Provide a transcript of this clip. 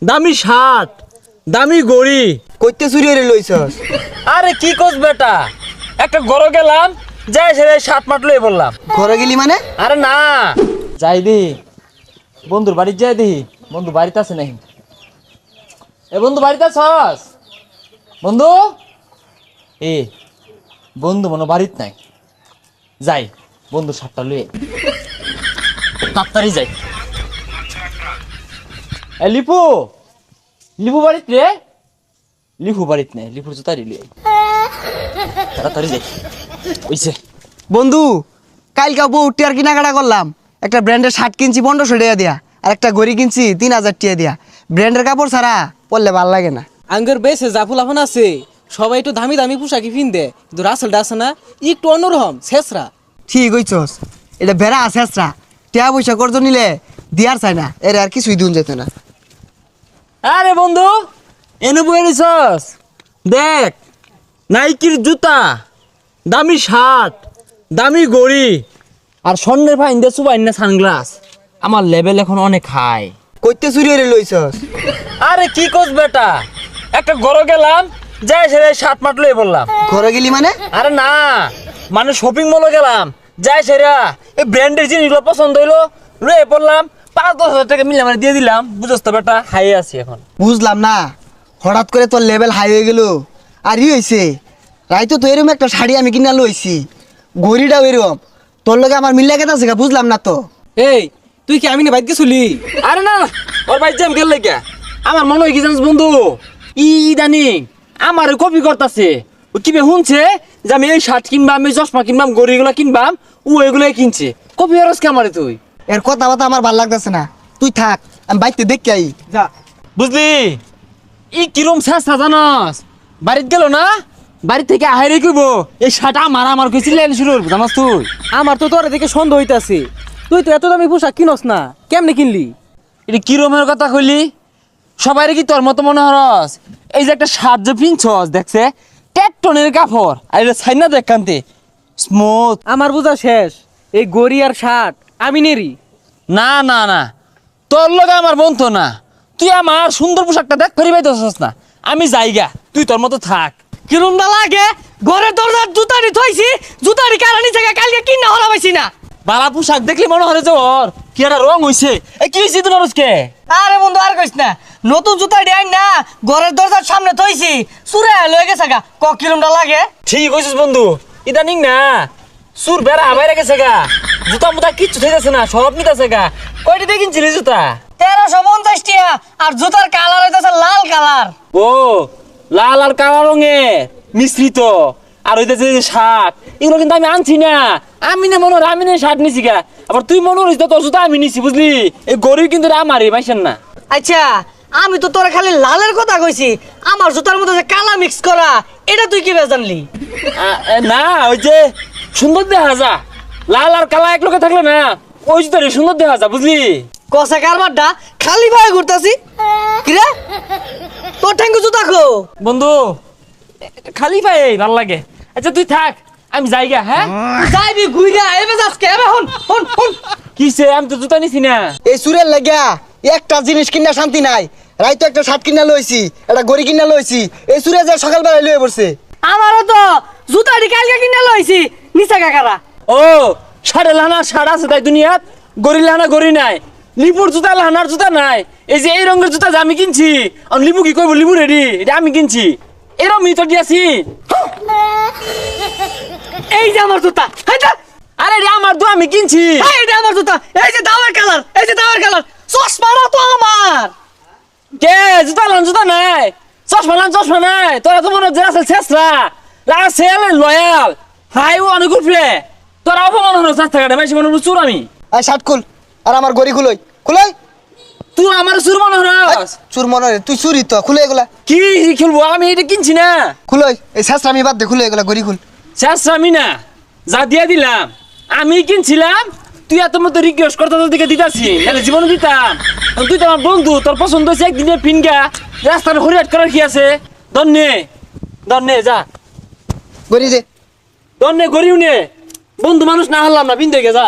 দামি শার্ট, দামি গড়ি। কইতে চুরি হইরে লইছস? আরে কি কস বেটা, একটা গরো গেলাম, যাই সেরে শার্ট মাট লয়ে বললাম। ঘরে গেলি মানে? আরে না, যাই দি বন্ধুর বাড়ি, যাই দি বন্ধু বাড়িতে আছে নাকি। এ বন্ধু বাড়িতে আছস? বন্ধু এ বন্ধু মনে বাড়িত নাই। যাই বন্ধু শার্টটা লয়ে তাড়াতাড়ি যাই। এ লিপু, লিপু বাড়িত রে? লিপু বাড়িত নাই, লিপুর জুতারি লয়ে তাড়াতাড়ি যাই। ওইছে বন্ধু, কালকা বউ টিয়ার কেনাকাটা করলাম। একটা ব্র্যান্ডের শার্ট কিনছি 1500 টাকা দিয়া, আর একটা ঘড়ি কিনছি 3000 টাকা দিয়া। ব্র্যান্ডের কাপড় ছাড়া পরলে ভাল লাগে না। আঙ্গের বেশে জাফুল আফান আছে, সবাই একটু দামি দামি পোশাকি পিনদে, কিন্তু রাসেলটা আছে না একটু অন্যরকম শেষরা। ঠিক হইছস, এটা বেড়া আছে আসরা। টিয়া পয়সা কর্জ নিলে দিয়ার চাই না, এর আর কিছুই দিন যেত না। আরে বন্ধু এনে বয়ে নিছস, দেখ নাইকির জুতা, দামি শার্ট, দামি গড়ি, আর স্বর্ণের ফাইন দিয়ে সুবাইন না সানগ্লাস। আমার লেভেল এখন অনেক হাই। কইতে চুরি হইরে লইছস? আরে কি কস বেটা, একটা গরো গেলাম, যাই সেরে শার্ট মাট লয়ে বললাম। ঘরে গেলি মানে? আরে না, মানে শপিং মলে গেলাম, যাই সেরা এই ব্র্যান্ডের জিনিসগুলো পছন্দ হইলো, লয়ে পড়লাম। 5-10 হাজার টাকা মিলে মানে দিয়ে দিলাম। বুঝছ তো বেটা, হাই আছি এখন। বুঝলাম না, হঠাৎ করে তোর লেভেল হাই হয়ে গেল। আর ই হয়েছে, রাইতো তো এরকম একটা শাড়ি আমি কিনা লইছি, ঘড়িটাও এরকম। তোর লগে আমার মিল্লা কেতা আছে বুঝলাম না তো। এই তুই কি আমি না বাইক গেছিলি? আরে না, ওর ভাই জ্যাম গেল লেগে আমার মনে হয় কি জানিস বন্ধু, ইদানিং আমার কপি করতেছে। ও কি শুনছে যে আমি এই শার্ট কিনবাম, এই চশমা কিনবাম, গড়িগুলো কিনবাম, ও এগুলাই কিনছে। কপি হরস কে আমারে তুই? এর কথা বাতা আমার ভাল লাগতেছে না, তুই থাক, আমি বাইকতে দেখতে আই। যা। বুঝলি ই কিরম চেষ্টা জানাস, বাড়িতে গেল না, বাড়ি থেকে আহারে কইব এই শার্ট আমার কইছিলেন শুরু জানাস তুই। আমার তো তোর দেখে সন্দেহ হইতাছে, তুই তো এত দামি পোশাক কিনস না, কেমনে কিনলি? এটা কিরমের কথা কইলি? সবাই কি তোর মতো মনে হরস? এই যে একটা শার্ট যে পিনছস দেখছে টেকটনের কাপড়, আর এটা ছাইনা দেখ কান্তে স্মুথ। আমার বোঝা শেষ, এই গড়ি আর শার্ট আমি নেরি। না না না, তোর লগে আমার বন্ধু না, তুই আমার সুন্দর পোশাকটা দেখ ফেরি পাইতেছস না। আমি যাইগা, তুই তোর মতো থাক। কিরম না লাগে, ঘরের দরজার জুতারি থইছি, জুতারি কারণে জায়গা কালকে কিনা হলা পাইছি না। বালা পোশাক দেখলি মনে হয় যে ওর কি একটা রং হইছে। এই কি হইছে তোর আজকে? আরে বন্ধু আর কইস না, নতুন জুতা ডিয়াই না ঘরের দরজার সামনে থইছি, চুরে লয়ে গেছে গা। কিরমটা লাগে? ঠিক কইছিস বন্ধু, ইদানিং না সুর বেড়া বাইরে গেছে গা, জুতা মুতা কিচ্ছু থাকতেছে না, সব নিতেছে গা। কয়টা দিয়ে কিনছিলি জুতা? 1350 টাকা, আর জুতার কালার হইতাছে লাল কালার। ও লাল আর কালো রঙের মিশ্রিত। আর হইতেছে যে শার্ট, এগুলো কিন্তু আমি আনছি না। আমি না মনে হয় আমি না শার্ট নিছি গা, আবার তুই মনে হইস তোর জুতা আমি নিছি। বুঝলি এই গরিব কিন্তু আমারই পাইছেন না। আচ্ছা, আমি তো তোরা খালি লালের কথা কইছি, আমার জুতার মধ্যে যে কালা মিক্স করা, এটা তুই কি জানলি? না ওই যে সুন্দর দেখা যা, লাল আর কালা এক লোকে থাকলে না ওই জুতারই সুন্দর দেখা যা। বুঝলি কষা কারবারটা খালি ভাবে ঘুরতাছি। কিরে তোর ঠ্যাঙ্গু জুতা খো? বন্ধু খালি পাই ভাল লাগে। আচ্ছা তুই থাক, আমি যাইগা। হ্যাঁ যাইবি ঘুইরা এবে যাসকে এবে হন হন হন। কিসে, আমি তো জুতা নিছি না। এই সুরের লাগিয়া একটা জিনিস কিনা শান্তি নাই। রাইতো একটা শার্ট কিনা লইছি, একটা ঘড়ি কিনা লইছি, এই সুরে যে সকালবেলা লয়ে পড়ছে। আমারও তো জুতাটি কালকে কিনে লইছি, নিচা কাকারা। ও সাড়ে লানা সাড়া আছে তাই দুনিয়াত, গড়ি লানা গড়ি নাই, লিপুর জুতা লানার জুতা নাই। এই যে এই রঙের জুতা যে আমি কিনছি, আর লিপু কি কইব লিপু রেডি, এটা আমি কিনছি। এরম মিতর দিয়েছি। এই যে আমার জুতা, আরে রে আমার তো আমি কিনছি। এই যে আমার জুতা, এই যে দাওয়ার কালার, এই যে দাওয়ার কালার। চশমাটা তো আমার। কে জুতা লান জুতা নাই, চশমা লান চশমা নাই। তোরা তো মনে হচ্ছে রাসেল শেষরা, রাসেল লয়াল হাই ও অনুকুল ফ্লে। তোরা অপমান হলো চেষ্টা কাটে মাইসি মনে চুর আমি। আর শার্ট খুল, আর আমার ঘড়ি খুলই খুলই। তুই আমার চুর মনে হস? চুর মনে হয় তুই চুরি তো, খুলে এগুলা। কি খেলবো আমি, এটা কিনছি না। খুলই, এই শেষরা আমি বাদ দে, খুলে এগুলা ঘড়ি খুল। শেষ আমি না, যা দিয়া দিলাম আমি কিনছিলাম। তুই এত মতো রিকোয়েস্ট করতে তোর দিকে দিতাছি, তাহলে জীবনে দিতাম। তুই তো আমার বন্ধু, তোর পছন্দ হয়েছে একদিনে ফিনগা রাস্তার হরিয়াট করার কি আছে? ধন্যে ধন্যে যা ঘড়ি দে। ধন্যে গরিব নে, বন্ধু মানুষ না হারলাম না, বিন্দু যা।